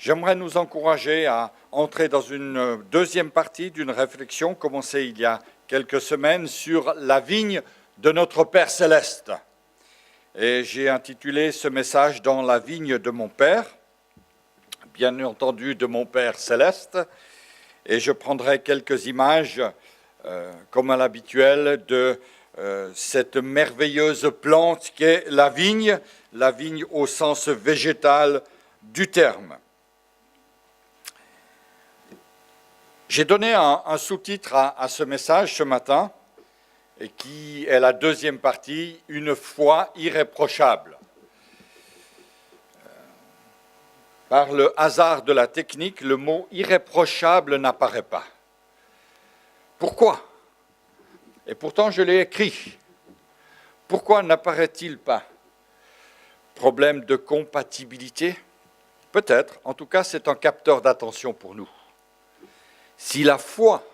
J'aimerais nous encourager à entrer dans une deuxième partie d'une réflexion commencée il y a quelques semaines sur la vigne de notre Père Céleste. Et j'ai intitulé ce message « Dans la vigne de mon Père », bien entendu de mon Père Céleste, et je prendrai quelques images, comme à l'habituel, de cette merveilleuse plante qu'est la vigne au sens végétal du terme. J'ai donné un sous-titre à ce message ce matin, et qui est la deuxième partie, « Une foi irréprochable ». Par le hasard de la technique, le mot « irréprochable » n'apparaît pas. Pourquoi? Et pourtant, je l'ai écrit. Pourquoi n'apparaît-il pas? Problème de compatibilité? Peut-être. En tout cas, c'est un capteur d'attention pour nous. Si la foi,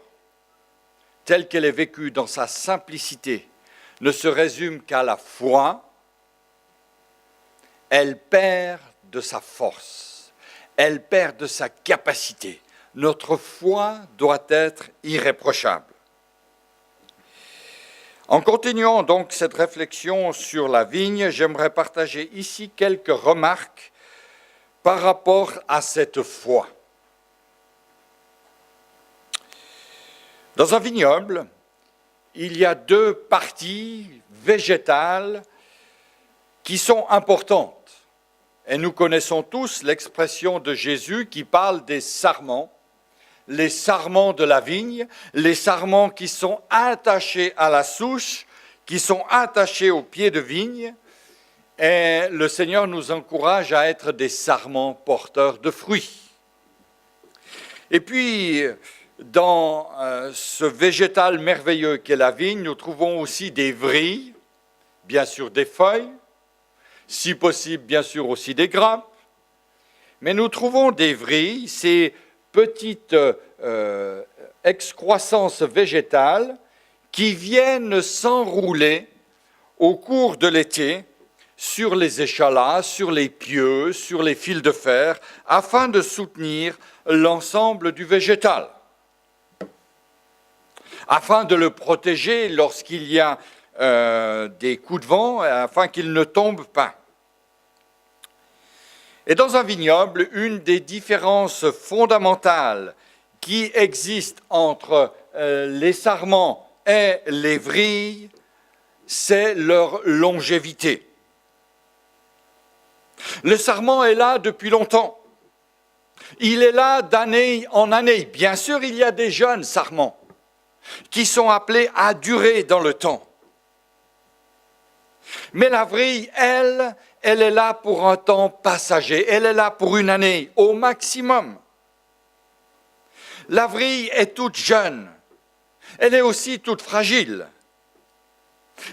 telle qu'elle est vécue dans sa simplicité, ne se résume qu'à la foi, elle perd de sa force, elle perd de sa capacité. Notre foi doit être irréprochable. En continuant donc cette réflexion sur la vigne, j'aimerais partager ici quelques remarques par rapport à cette foi. Dans un vignoble, il y a deux parties végétales qui sont importantes. Et nous connaissons tous l'expression de Jésus qui parle des sarments, les sarments de la vigne, les sarments qui sont attachés à la souche, qui sont attachés au pied de vigne. Et le Seigneur nous encourage à être des sarments porteurs de fruits. Et puis, dans ce végétal merveilleux qu'est la vigne, nous trouvons aussi des vrilles, bien sûr des feuilles, si possible, bien sûr aussi des grappes. Mais nous trouvons des vrilles, ces petites excroissances végétales qui viennent s'enrouler au cours de l'été sur les échalas, sur les pieux, sur les fils de fer, afin de soutenir l'ensemble du végétal, afin de le protéger lorsqu'il y a des coups de vent, afin qu'il ne tombe pas. Et dans un vignoble, une des différences fondamentales qui existent entre les sarments et les vrilles, c'est leur longévité. Le sarment est là depuis longtemps. Il est là d'année en année. Bien sûr, il y a des jeunes sarments qui sont appelés à durer dans le temps. Mais la vrille, elle est là pour un temps passager. Elle est là pour une année au maximum. La vrille est toute jeune. Elle est aussi toute fragile.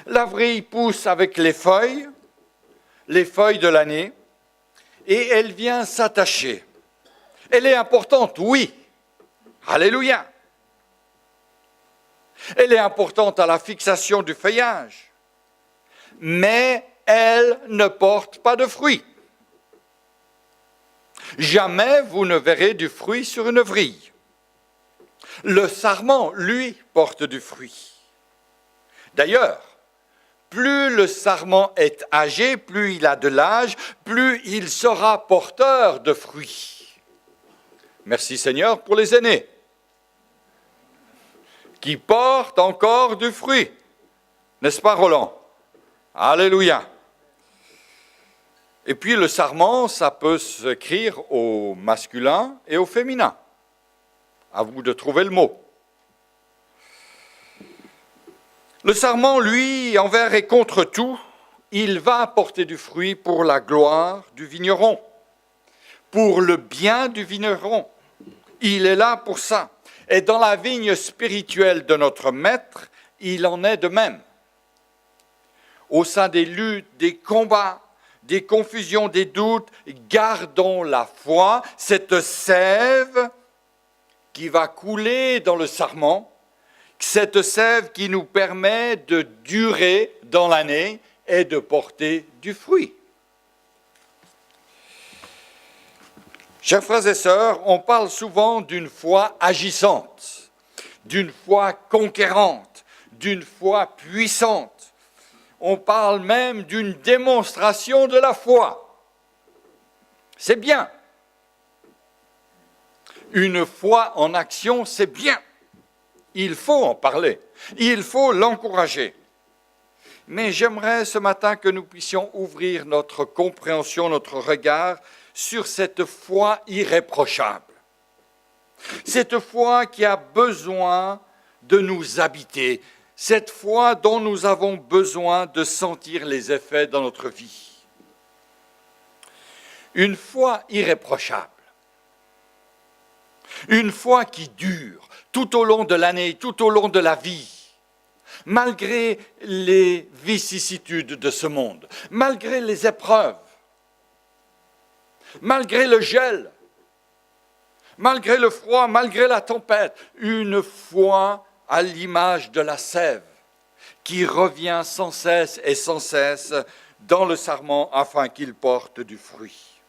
La vrille pousse avec les feuilles de l'année, et elle vient s'attacher. Elle est importante, oui. Alléluia. Elle est importante à la fixation du feuillage, mais elle ne porte pas de fruits. Jamais vous ne verrez du fruit sur une vrille. Le sarment, lui, porte du fruit. D'ailleurs, plus le sarment est âgé, plus il a de l'âge, plus il sera porteur de fruits. Merci Seigneur pour les aînés qui portent encore du fruit. N'est-ce pas Roland? Alléluia. Et puis le sarment, ça peut s'écrire au masculin et au féminin. À vous de trouver le mot. Le sarment, lui, envers et contre tout, il va apporter du fruit pour la gloire du vigneron, pour le bien du vigneron. Il est là pour ça. Et dans la vigne spirituelle de notre Maître, il en est de même. Au sein des luttes, des combats, des confusions, des doutes, gardons la foi, cette sève qui va couler dans le sarment, cette sève qui nous permet de durer dans l'année et de porter du fruit. Chers frères et sœurs, on parle souvent d'une foi agissante, d'une foi conquérante, d'une foi puissante. On parle même d'une démonstration de la foi. C'est bien. Une foi en action, c'est bien. Il faut en parler. Il faut l'encourager. Mais j'aimerais ce matin que nous puissions ouvrir notre compréhension, notre regard sur cette foi irréprochable. Cette foi qui a besoin de nous habiter. Cette foi dont nous avons besoin de sentir les effets dans notre vie. Une foi irréprochable. Une foi qui dure tout au long de l'année, tout au long de la vie. Malgré les vicissitudes de ce monde, malgré les épreuves, malgré le gel, malgré le froid, malgré la tempête, une foi à l'image de la sève qui revient sans cesse dans le sarment afin qu'il porte du fruit.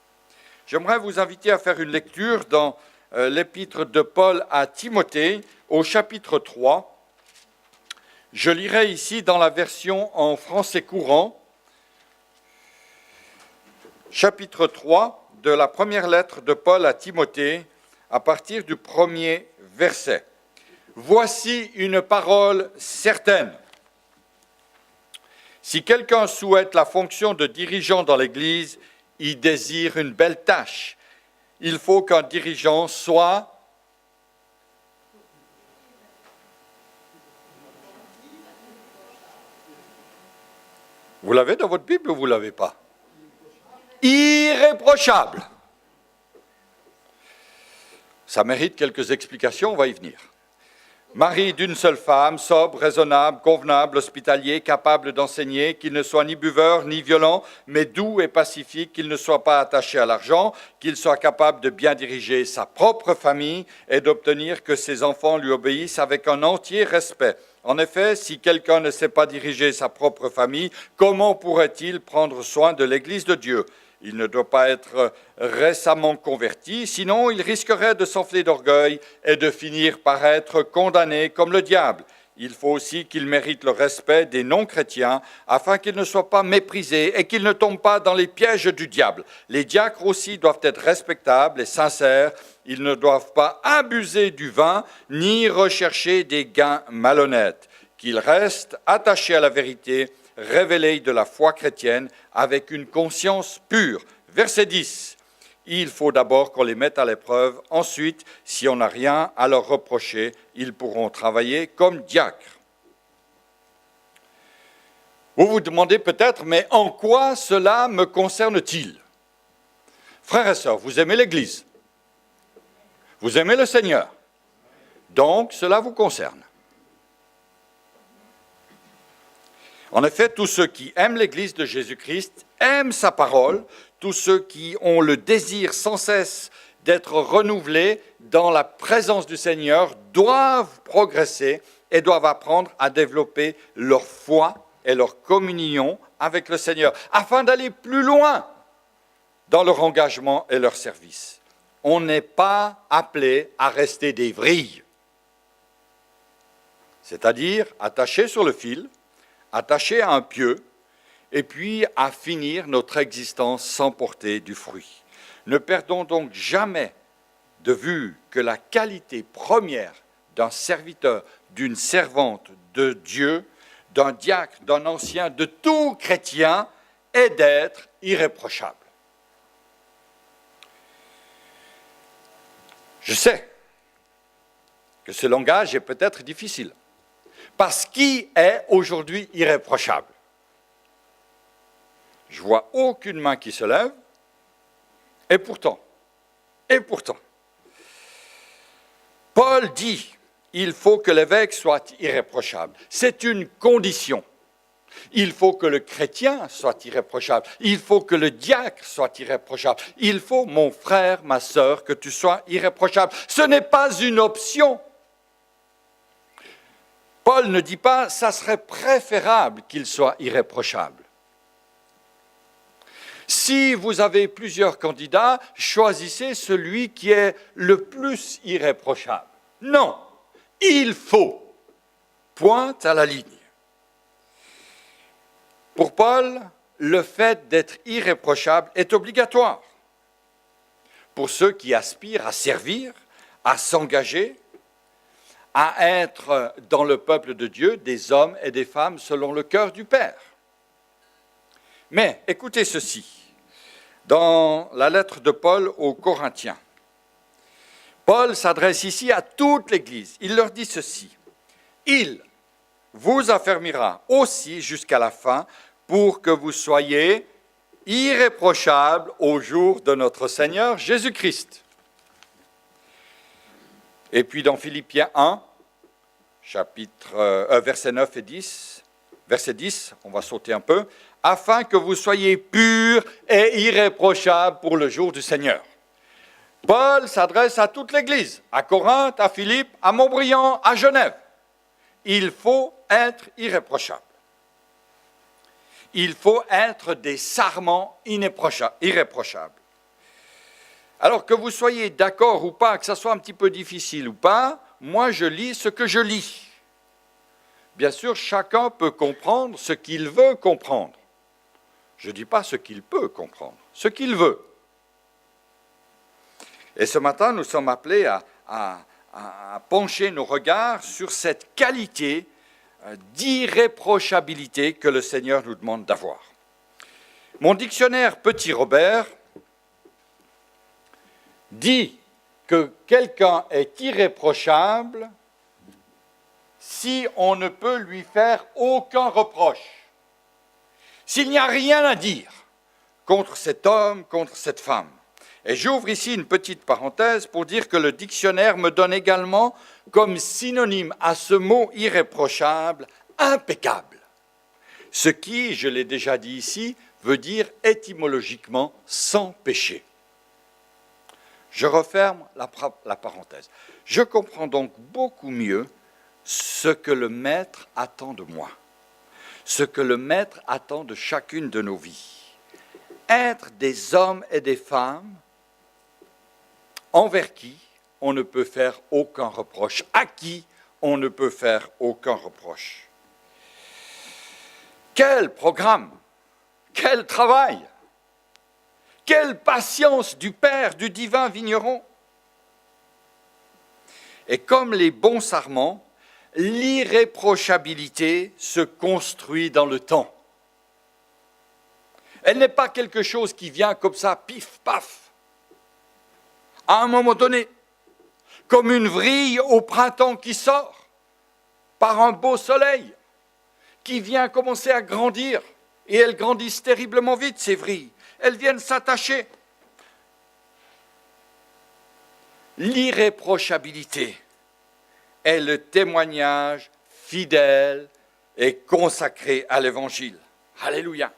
J'aimerais vous inviter à faire une lecture dans l'épître de Paul à Timothée au chapitre 3. Je lirai ici dans la version en français courant, chapitre 3 de la première lettre de Paul à Timothée, à partir du premier verset. Voici une parole certaine. Si quelqu'un souhaite la fonction de dirigeant dans l'Église, il désire une belle tâche. Il faut qu'un dirigeant soit... Vous l'avez dans votre Bible ou vous ne l'avez pas? Irréprochable. Ça mérite quelques explications, on va y venir. Mari d'une seule femme, sobre, raisonnable, convenable, hospitalier, capable d'enseigner, qu'il ne soit ni buveur ni violent, mais doux et pacifique, qu'il ne soit pas attaché à l'argent, qu'il soit capable de bien diriger sa propre famille et d'obtenir que ses enfants lui obéissent avec un entier respect. En effet, si quelqu'un ne sait pas diriger sa propre famille, comment pourrait-il prendre soin de l'Église de Dieu ? Il ne doit pas être récemment converti, sinon il risquerait de s'enfler d'orgueil et de finir par être condamné comme le diable. Il faut aussi qu'il mérite le respect des non-chrétiens afin qu'il ne soit pas méprisé et qu'il ne tombe pas dans les pièges du diable. Les diacres aussi doivent être respectables et sincères. Ils ne doivent pas abuser du vin ni rechercher des gains malhonnêtes. Qu'ils restent attachés à la vérité, révélés de la foi chrétienne avec une conscience pure. Verset 10. Il faut d'abord qu'on les mette à l'épreuve. Ensuite, si on n'a rien à leur reprocher, ils pourront travailler comme diacres. Vous vous demandez peut-être, mais en quoi cela me concerne-t-il? Frères et sœurs, vous aimez l'Église? Vous aimez le Seigneur? Donc, cela vous concerne. En effet, tous ceux qui aiment l'Église de Jésus-Christ aiment sa parole. Tous ceux qui ont le désir sans cesse d'être renouvelés dans la présence du Seigneur doivent progresser et doivent apprendre à développer leur foi et leur communion avec le Seigneur, afin d'aller plus loin dans leur engagement et leur service. On n'est pas appelé à rester des vrilles, c'est-à-dire attachés sur le fil, attachés à un pieu, et puis à finir notre existence sans porter du fruit. Ne perdons donc jamais de vue que la qualité première d'un serviteur, d'une servante de Dieu, d'un diacre, d'un ancien, de tout chrétien, est d'être irréprochable. Je sais que ce langage est peut-être difficile, parce qui est aujourd'hui irréprochable? Je ne vois aucune main qui se lève, et pourtant, Paul dit, il faut que l'évêque soit irréprochable. C'est une condition. Il faut que le chrétien soit irréprochable. Il faut que le diacre soit irréprochable. Il faut, mon frère, ma sœur, que tu sois irréprochable. Ce n'est pas une option. Paul ne dit pas, ça serait préférable qu'il soit irréprochable. Si vous avez plusieurs candidats, choisissez celui qui est le plus irréprochable. Non, il faut. Pointe à la ligne. Pour Paul, le fait d'être irréprochable est obligatoire. Pour ceux qui aspirent à servir, à s'engager, à être dans le peuple de Dieu des hommes et des femmes selon le cœur du Père. Mais écoutez ceci, dans la lettre de Paul aux Corinthiens, Paul s'adresse ici à toute l'Église. Il leur dit ceci, « Il vous affermira aussi jusqu'à la fin pour que vous soyez irréprochables au jour de notre Seigneur Jésus-Christ. » Et puis dans Philippiens 1, versets 9 et 10, verset 10, on va sauter un peu, « Afin que vous soyez purs et irréprochables pour le jour du Seigneur. » Paul s'adresse à toute l'Église, à Corinthe, à Philippe, à Montbriand, à Genève. Il faut être irréprochable. Il faut être des sarments irréprochables. Alors que vous soyez d'accord ou pas, que ça soit un petit peu difficile ou pas, moi je lis ce que je lis. Bien sûr, chacun peut comprendre ce qu'il veut comprendre. Je ne dis pas ce qu'il peut comprendre, ce qu'il veut. Et ce matin, nous sommes appelés à pencher nos regards sur cette qualité d'irréprochabilité que le Seigneur nous demande d'avoir. Mon dictionnaire Petit Robert dit que quelqu'un est irréprochable si on ne peut lui faire aucun reproche. S'il n'y a rien à dire contre cet homme, contre cette femme. Et j'ouvre ici une petite parenthèse pour dire que le dictionnaire me donne également comme synonyme à ce mot irréprochable, impeccable. Ce qui, je l'ai déjà dit ici, veut dire étymologiquement sans péché. Je referme la parenthèse. Je comprends donc beaucoup mieux ce que le Maître attend de moi, ce que le Maître attend de chacune de nos vies. Être des hommes et des femmes envers qui on ne peut faire aucun reproche, à qui on ne peut faire aucun reproche. Quel programme, quel travail, quelle patience du Père, du divin vigneron. Et comme les bons sarments, l'irréprochabilité se construit dans le temps. Elle n'est pas quelque chose qui vient comme ça, pif, paf. À un moment donné, comme une vrille au printemps qui sort par un beau soleil, qui vient commencer à grandir, et elles grandissent terriblement vite, ces vrilles. Elles viennent s'attacher. L'irréprochabilité est le témoignage fidèle et consacré à l'Évangile. Alléluia.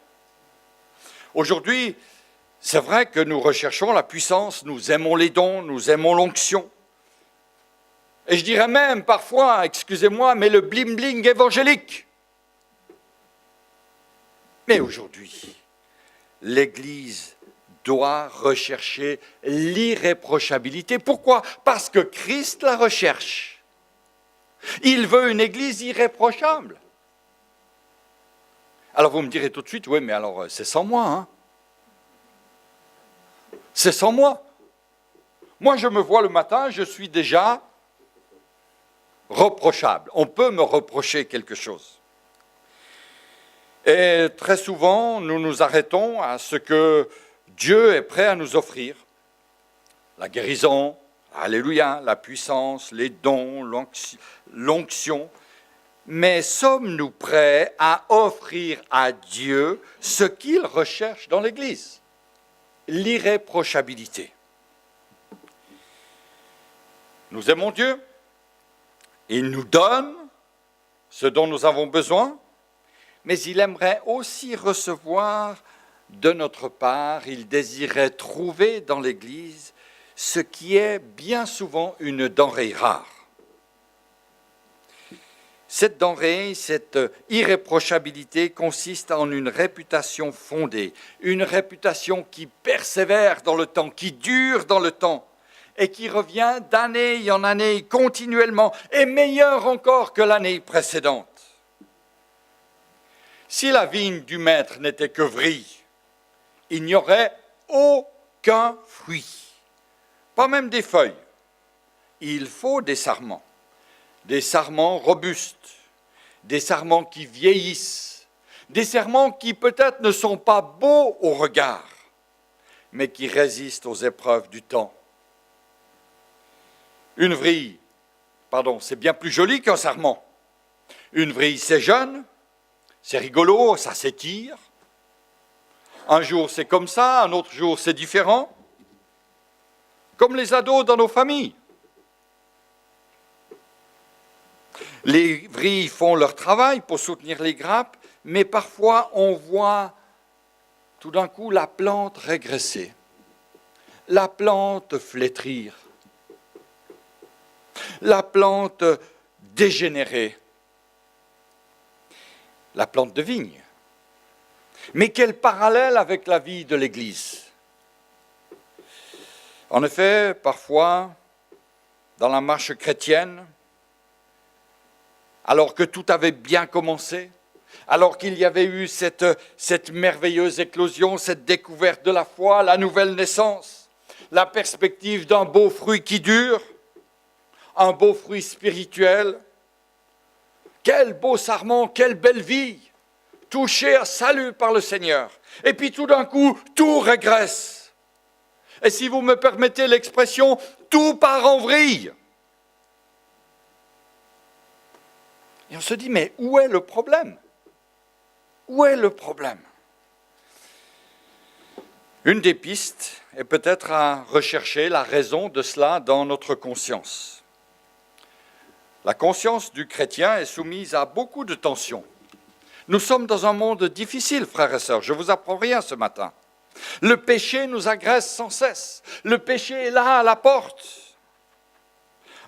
Aujourd'hui, c'est vrai que nous recherchons la puissance, nous aimons les dons, nous aimons l'onction. Et je dirais même parfois, excusez-moi, mais le bling-bling évangélique. Mais aujourd'hui, l'Église doit rechercher l'irréprochabilité. Pourquoi ? Parce que Christ la recherche. Il veut une Église irréprochable. Alors vous me direz tout de suite, oui, mais alors c'est sans moi, hein ? C'est sans moi. Moi, je me vois le matin, je suis déjà reprochable. On peut me reprocher quelque chose. Et très souvent, nous nous arrêtons à ce que Dieu est prêt à nous offrir. La guérison, alléluia, la puissance, les dons, l'onction. Mais sommes-nous prêts à offrir à Dieu ce qu'il recherche dans l'Église ? L'irréprochabilité. Nous aimons Dieu, il nous donne ce dont nous avons besoin, mais il aimerait aussi recevoir de notre part, il désirait trouver dans l'Église ce qui est bien souvent une denrée rare. Cette denrée, cette irréprochabilité consiste en une réputation fondée, une réputation qui persévère dans le temps, qui dure dans le temps et qui revient d'année en année continuellement et meilleure encore que l'année précédente. Si la vigne du maître n'était que vrille, il n'y aurait aucun fruit, pas même des feuilles. Il faut des sarments robustes, des sarments qui vieillissent, des sarments qui peut-être ne sont pas beaux au regard, mais qui résistent aux épreuves du temps. Une vrille, c'est bien plus joli qu'un sarment. Une vrille, c'est jeune, c'est rigolo, ça s'étire. Un jour, c'est comme ça, un autre jour, c'est différent. Comme les ados dans nos familles. Les vrilles font leur travail pour soutenir les grappes, mais parfois on voit tout d'un coup la plante régresser, la plante flétrir, la plante dégénérer, la plante de vigne. Mais quel parallèle avec la vie de l'Église? En effet, parfois, dans la marche chrétienne, alors que tout avait bien commencé, alors qu'il y avait eu cette merveilleuse éclosion, cette découverte de la foi, la nouvelle naissance, la perspective d'un beau fruit qui dure, un beau fruit spirituel. Quel beau sarment, quelle belle vie, touchée à salut par le Seigneur. Et puis tout d'un coup, tout régresse. Et si vous me permettez l'expression, tout part en vrille. Et on se dit, mais où est le problème? Où est le problème? Une des pistes est peut-être à rechercher la raison de cela dans notre conscience. La conscience du chrétien est soumise à beaucoup de tensions. Nous sommes dans un monde difficile, frères et sœurs, je ne vous apprends rien ce matin. Le péché nous agresse sans cesse. Le péché est là à la porte.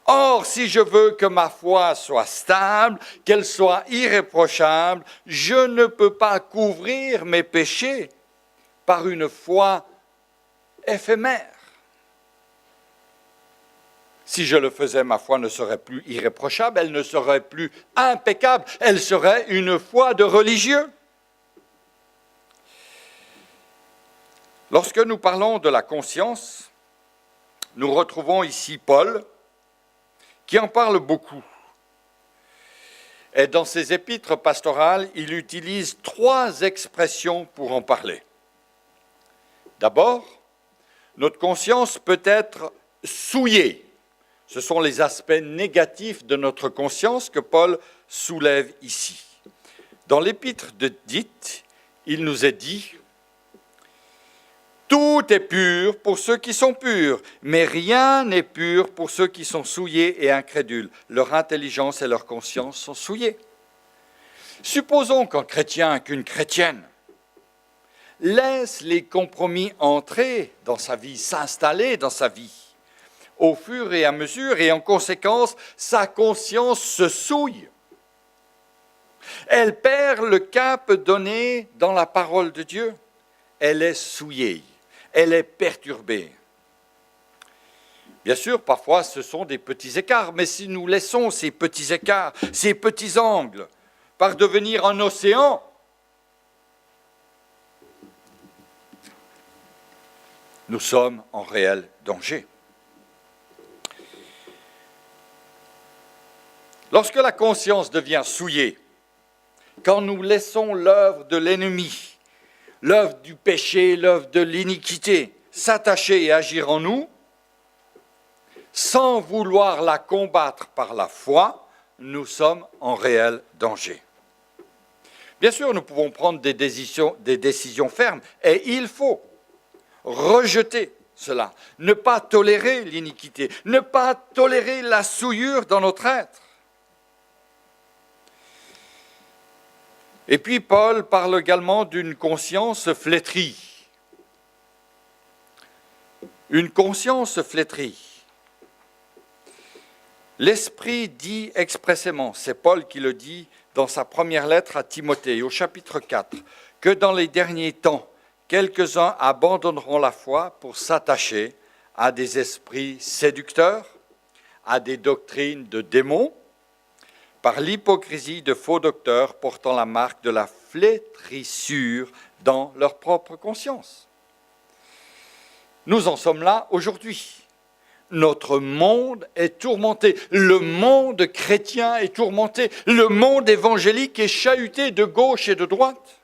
Or, si je veux que ma foi soit stable, qu'elle soit irréprochable, je ne peux pas couvrir mes péchés par une foi éphémère. Si je le faisais, ma foi ne serait plus irréprochable, elle ne serait plus impeccable, elle serait une foi de religieux. Lorsque nous parlons de la conscience, nous retrouvons ici Paul, qui en parle beaucoup. Et dans ses épîtres pastorales, il utilise 3 expressions pour en parler. D'abord, notre conscience peut être souillée. Ce sont les aspects négatifs de notre conscience que Paul soulève ici. Dans l'épître de Tite, il nous est dit « Tout est pur pour ceux qui sont purs, mais rien n'est pur pour ceux qui sont souillés et incrédules. Leur intelligence et leur conscience sont souillées. » Supposons qu'un chrétien, qu'une chrétienne, laisse les compromis entrer dans sa vie, s'installer dans sa vie, au fur et à mesure, et en conséquence, sa conscience se souille. Elle perd le cap donné dans la parole de Dieu. Elle est souillée, elle est perturbée. Bien sûr, parfois, ce sont des petits écarts, mais si nous laissons ces petits écarts, ces petits angles, par devenir un océan, nous sommes en réel danger. Lorsque la conscience devient souillée, quand nous laissons l'œuvre de l'ennemi, l'œuvre du péché, l'œuvre de l'iniquité s'attacher et agir en nous, sans vouloir la combattre par la foi, nous sommes en réel danger. Bien sûr, nous pouvons prendre des décisions fermes, et il faut rejeter cela, ne pas tolérer l'iniquité, ne pas tolérer la souillure dans notre être. Et puis Paul parle également d'une conscience flétrie. Une conscience flétrie. L'Esprit dit expressément, c'est Paul qui le dit dans sa première lettre à Timothée, au chapitre 4, que dans les derniers temps, quelques-uns abandonneront la foi pour s'attacher à des esprits séducteurs, à des doctrines de démons, par l'hypocrisie de faux docteurs portant la marque de la flétrissure dans leur propre conscience. Nous en sommes là aujourd'hui. Notre monde est tourmenté, le monde chrétien est tourmenté, le monde évangélique est chahuté de gauche et de droite.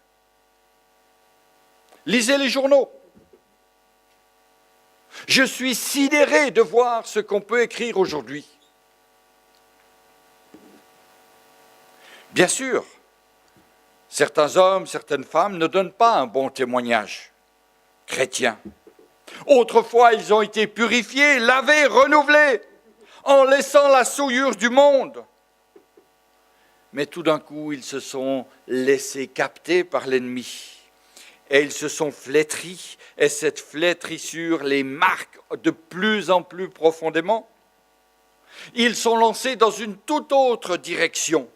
Lisez les journaux. Je suis sidéré de voir ce qu'on peut écrire aujourd'hui. Bien sûr, certains hommes, certaines femmes ne donnent pas un bon témoignage chrétien. Autrefois, ils ont été purifiés, lavés, renouvelés, en laissant la souillure du monde. Mais tout d'un coup, ils se sont laissés capter par l'ennemi. Et ils se sont flétris, et cette flétrissure les marque de plus en plus profondément. Ils sont lancés dans une toute autre direction.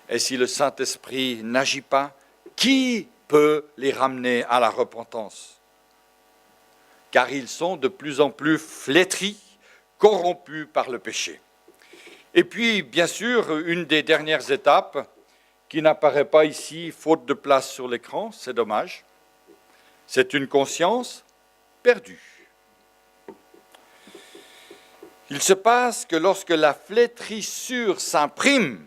Et si le Saint-Esprit n'agit pas, qui peut les ramener à la repentance? Car ils sont de plus en plus flétris, corrompus par le péché. Et puis, bien sûr, une des dernières étapes, qui n'apparaît pas ici, faute de place sur l'écran, c'est dommage, c'est une conscience perdue. Il se passe que lorsque la flétrissure s'imprime,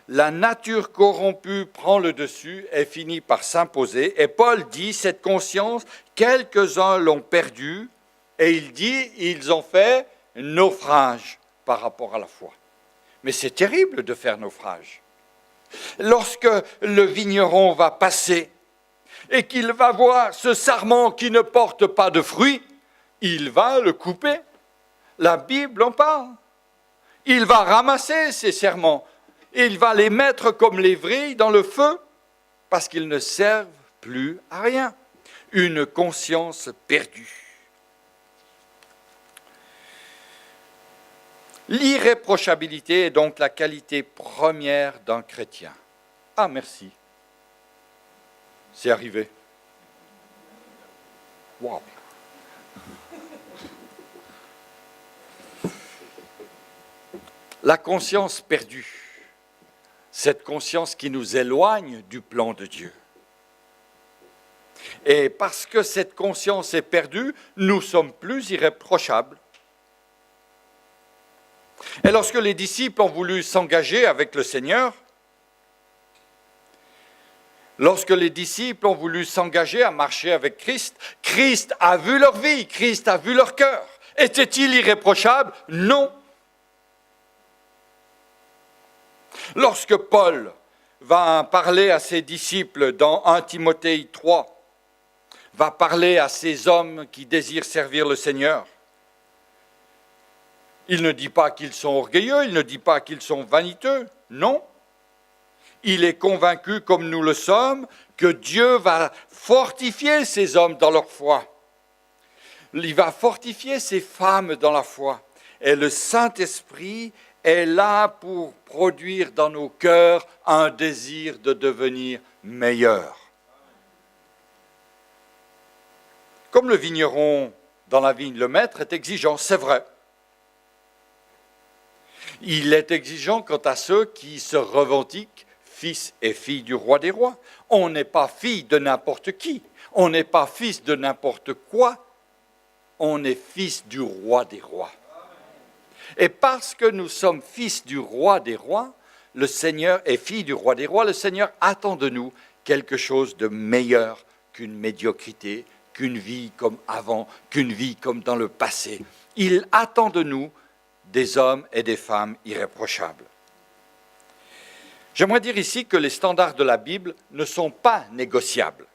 la nature corrompue prend le dessus et finit par s'imposer. Et Paul dit, cette conscience, quelques-uns l'ont perdue, et il dit, ils ont fait naufrage par rapport à la foi. Mais c'est terrible de faire naufrage. Lorsque le vigneron va passer et qu'il va voir ce sarment qui ne porte pas de fruits, il va le couper. La Bible en parle. Il va ramasser ces sarments. Il va les mettre comme les vrilles dans le feu parce qu'ils ne servent plus à rien. Une conscience perdue. L'irréprochabilité est donc la qualité première d'un chrétien. Ah, merci. C'est arrivé. Wow. La conscience perdue, cette conscience qui nous éloigne du plan de Dieu. Et parce que cette conscience est perdue, nous sommes plus irréprochables. Et lorsque les disciples ont voulu s'engager avec le Seigneur, lorsque les disciples ont voulu s'engager à marcher avec Christ, Christ a vu leur vie, Christ a vu leur cœur. Était-il irréprochable? Non. Lorsque Paul va parler à ses disciples dans 1 Timothée 3, va parler à ces hommes qui désirent servir le Seigneur, il ne dit pas qu'ils sont orgueilleux, il ne dit pas qu'ils sont vaniteux, non. Il est convaincu, comme nous le sommes, que Dieu va fortifier ces hommes dans leur foi. Il va fortifier ces femmes dans la foi. Et le Saint-Esprit est là pour produire dans nos cœurs un désir de devenir meilleur. Comme le vigneron dans la vigne, le maître est exigeant, c'est vrai. Il est exigeant quant à ceux qui se revendiquent fils et filles du roi des rois. On n'est pas fille de n'importe qui, on n'est pas fils de n'importe quoi, on est fils du roi des rois. Et parce que nous sommes fils du roi des rois, le Seigneur est fille du roi des rois, le Seigneur attend de nous quelque chose de meilleur qu'une médiocrité, qu'une vie comme avant, qu'une vie comme dans le passé. Il attend de nous des hommes et des femmes irréprochables. J'aimerais dire ici que les standards de la Bible ne sont pas négociables.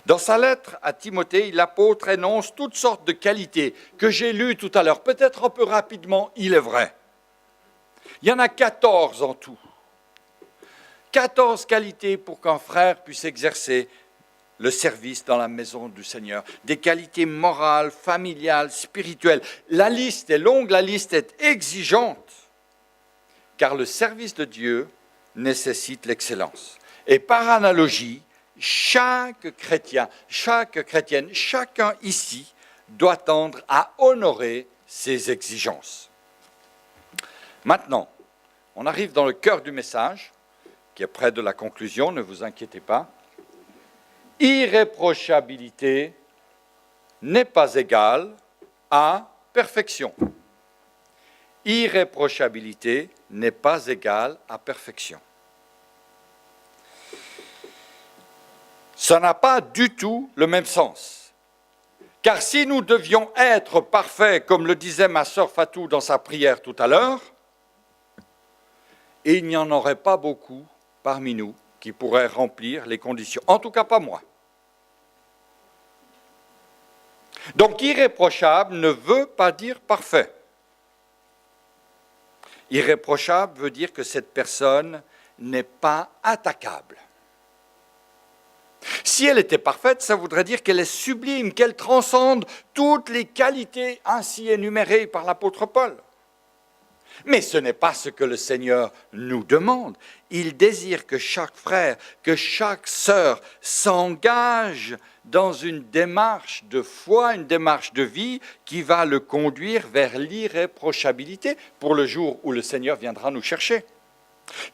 Dans sa lettre à Timothée, l'apôtre énonce toutes sortes de qualités que j'ai lues tout à l'heure, peut-être un peu rapidement, il est vrai. Il y en a 14 en tout. 14 qualités pour qu'un frère puisse exercer le service dans la maison du Seigneur, des qualités morales, familiales, spirituelles. La liste est longue, la liste est exigeante, car le service de Dieu nécessite l'excellence. Et par analogie, chaque chrétien, chaque chrétienne, chacun ici doit tendre à honorer ces exigences. Maintenant, on arrive dans le cœur du message, qui est près de la conclusion, ne vous inquiétez pas. Irréprochabilité n'est pas égale à perfection. Irréprochabilité n'est pas égale à perfection. Ça n'a pas du tout le même sens. Car si nous devions être parfaits, comme le disait ma sœur Fatou dans sa prière tout à l'heure, il n'y en aurait pas beaucoup parmi nous qui pourraient remplir les conditions. En tout cas, pas moi. Donc, irréprochable ne veut pas dire parfait. Irréprochable veut dire que cette personne n'est pas attaquable. Si elle était parfaite, ça voudrait dire qu'elle est sublime, qu'elle transcende toutes les qualités ainsi énumérées par l'apôtre Paul. Mais ce n'est pas ce que le Seigneur nous demande. Il désire que chaque frère, que chaque sœur s'engage dans une démarche de foi, une démarche de vie qui va le conduire vers l'irréprochabilité pour le jour où le Seigneur viendra nous chercher.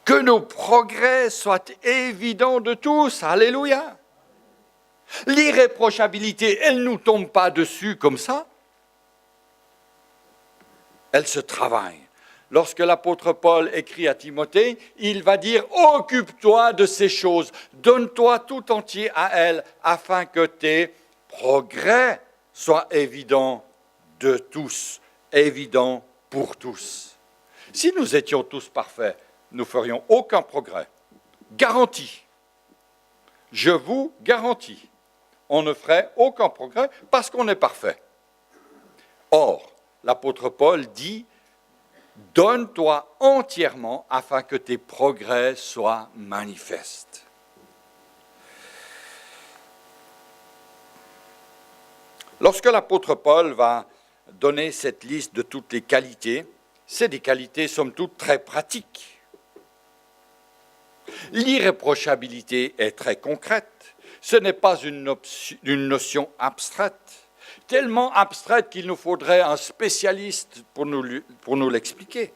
Que nos progrès soient évidents de tous. Alléluia. L'irréprochabilité, elle ne nous tombe pas dessus comme ça. Elle se travaille. Lorsque l'apôtre Paul écrit à Timothée, il va dire « Occupe-toi de ces choses, donne-toi tout entier à elles, afin que tes progrès soient évidents de tous, évidents pour tous. » Si nous étions tous parfaits, nous ferions aucun progrès. Garanti. Je vous garantis, on ne ferait aucun progrès parce qu'on est parfait. Or, l'apôtre Paul dit « Donne-toi entièrement afin que tes progrès soient manifestes. » Lorsque l'apôtre Paul va donner cette liste de toutes les qualités, c'est des qualités somme toute très pratiques. L'irréprochabilité est très concrète. Ce n'est pas une notion abstraite, tellement abstraite qu'il nous faudrait un spécialiste pour nous l'expliquer.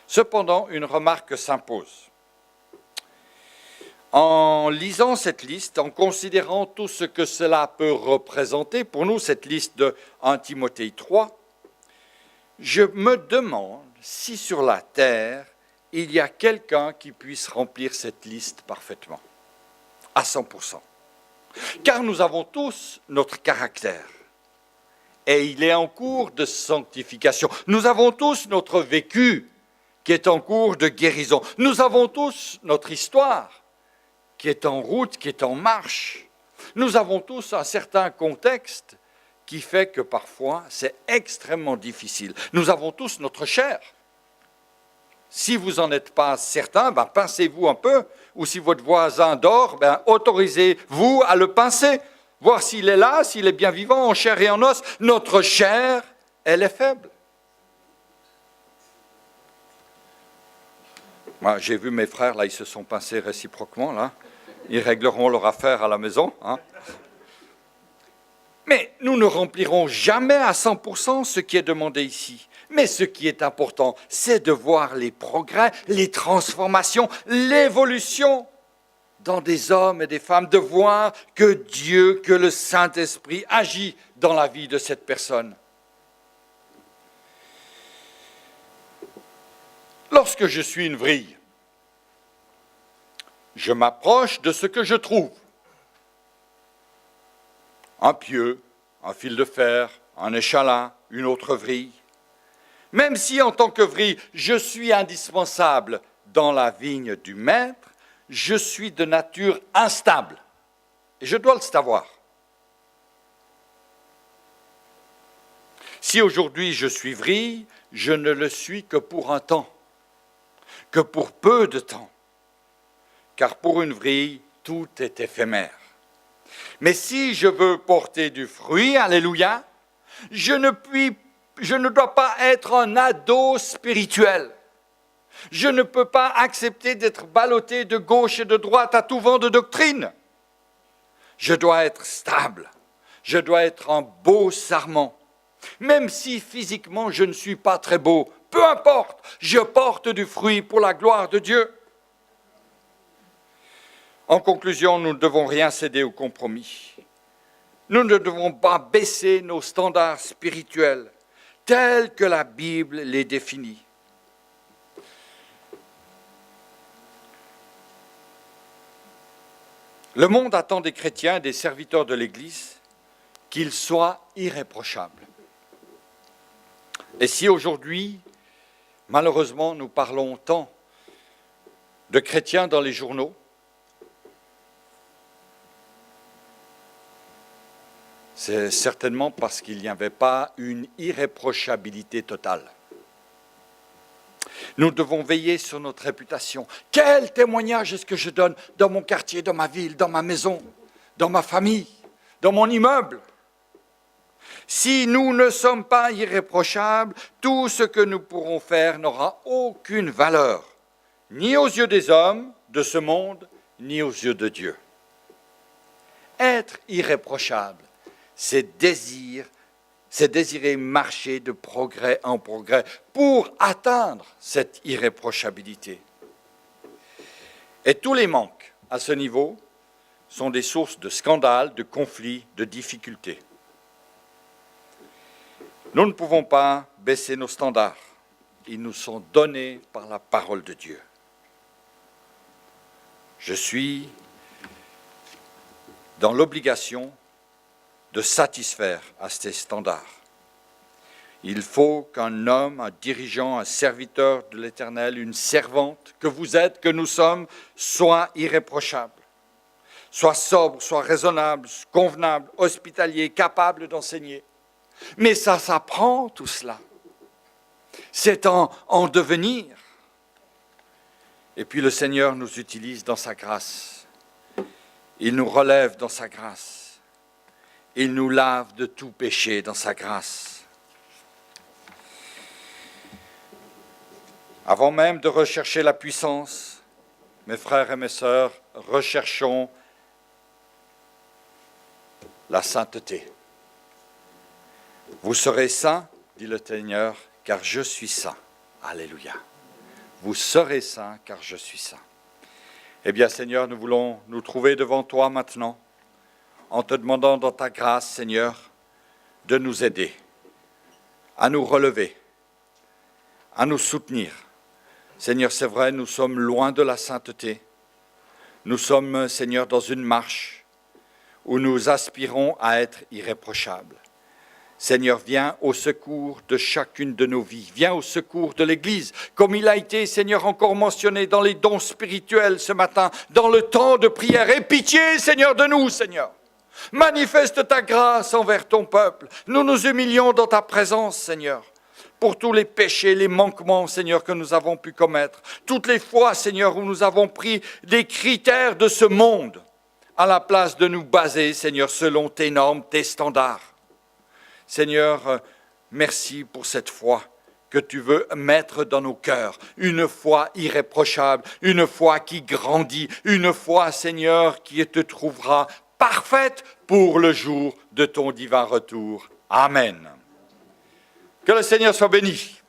Cependant, une remarque s'impose. En lisant cette liste, en considérant tout ce que cela peut représenter, pour nous, cette liste de 1 Timothée 3, je me demande si sur la terre, il y a quelqu'un qui puisse remplir cette liste parfaitement, à 100%. Car nous avons tous notre caractère. Et il est en cours de sanctification. Nous avons tous notre vécu qui est en cours de guérison. Nous avons tous notre histoire qui est en route, qui est en marche. Nous avons tous un certain contexte qui fait que parfois c'est extrêmement difficile. Nous avons tous notre chair. Si vous n'en êtes pas certain, pincez-vous un peu. Ou si votre voisin dort, autorisez-vous à le pincer. Voir s'il est là, s'il est bien vivant, en chair et en os. Notre chair, elle est faible. Moi, j'ai vu mes frères, là, ils se sont pincés réciproquement, là. Ils régleront leur affaire à la maison. Hein. Mais nous ne remplirons jamais à 100% ce qui est demandé ici. Mais ce qui est important, c'est de voir les progrès, les transformations, l'évolution dans des hommes et des femmes, de voir que Dieu, que le Saint-Esprit agit dans la vie de cette personne. Lorsque je suis une vrille, je m'approche de ce que je trouve. Un pieu, un fil de fer, un échalin, une autre vrille. Même si en tant que vrille, je suis indispensable dans la vigne du maître, je suis de nature instable. Et je dois le savoir. Si aujourd'hui je suis vrille, je ne le suis que pour un temps, que pour peu de temps. Car pour une vrille, tout est éphémère. Mais si je veux porter du fruit, alléluia, je ne dois pas être un ado spirituel. Je ne peux pas accepter d'être ballotté de gauche et de droite à tout vent de doctrine. Je dois être stable. Je dois être un beau sarment. Même si physiquement je ne suis pas très beau, peu importe, je porte du fruit pour la gloire de Dieu. En conclusion, nous ne devons rien céder au compromis. Nous ne devons pas baisser nos standards spirituels tels que la Bible les définit. Le monde attend des chrétiens et des serviteurs de l'Église qu'ils soient irréprochables. Et si aujourd'hui, malheureusement, nous parlons tant de chrétiens dans les journaux, c'est certainement parce qu'il n'y avait pas une irréprochabilité totale. Nous devons veiller sur notre réputation. Quel témoignage est-ce que je donne dans mon quartier, dans ma ville, dans ma maison, dans ma famille, dans mon immeuble? Si nous ne sommes pas irréprochables, tout ce que nous pourrons faire n'aura aucune valeur, ni aux yeux des hommes de ce monde, ni aux yeux de Dieu. Être irréprochable, c'est désirer marcher de progrès en progrès pour atteindre cette irréprochabilité. Et tous les manques à ce niveau sont des sources de scandales, de conflits, de difficultés. Nous ne pouvons pas baisser nos standards. Ils nous sont donnés par la parole de Dieu. Je suis dans l'obligation de satisfaire à ces standards. Il faut qu'un homme, un dirigeant, un serviteur de l'Éternel, une servante, que vous êtes, que nous sommes, soit irréprochable, soit sobre, soit raisonnable, convenable, hospitalier, capable d'enseigner. Mais ça s'apprend tout cela. C'est en devenir. Et puis le Seigneur nous utilise dans sa grâce. Il nous relève dans sa grâce. Il nous lave de tout péché dans sa grâce. Avant même de rechercher la puissance, mes frères et mes sœurs, recherchons la sainteté. Vous serez saints, dit le Seigneur, car je suis saint. Alléluia. Vous serez saints, car je suis saint. Eh bien, Seigneur, nous voulons nous trouver devant toi maintenant, en te demandant dans ta grâce, Seigneur, de nous aider, à nous relever, à nous soutenir. Seigneur, c'est vrai, nous sommes loin de la sainteté. Nous sommes, Seigneur, dans une marche où nous aspirons à être irréprochables. Seigneur, viens au secours de chacune de nos vies. Viens au secours de l'Église, comme il a été, Seigneur, encore mentionné dans les dons spirituels ce matin, dans le temps de prière. Aie pitié, Seigneur, de nous, Seigneur. Manifeste ta grâce envers ton peuple. Nous nous humilions dans ta présence, Seigneur, pour tous les péchés, les manquements, Seigneur, que nous avons pu commettre. Toutes les fois, Seigneur, où nous avons pris des critères de ce monde, à la place de nous baser, Seigneur, selon tes normes, tes standards. Seigneur, merci pour cette foi que tu veux mettre dans nos cœurs, une foi irréprochable, une foi qui grandit, une foi, Seigneur, qui te trouvera parfaite pour le jour de ton divin retour. Amen. Que le Seigneur soit béni.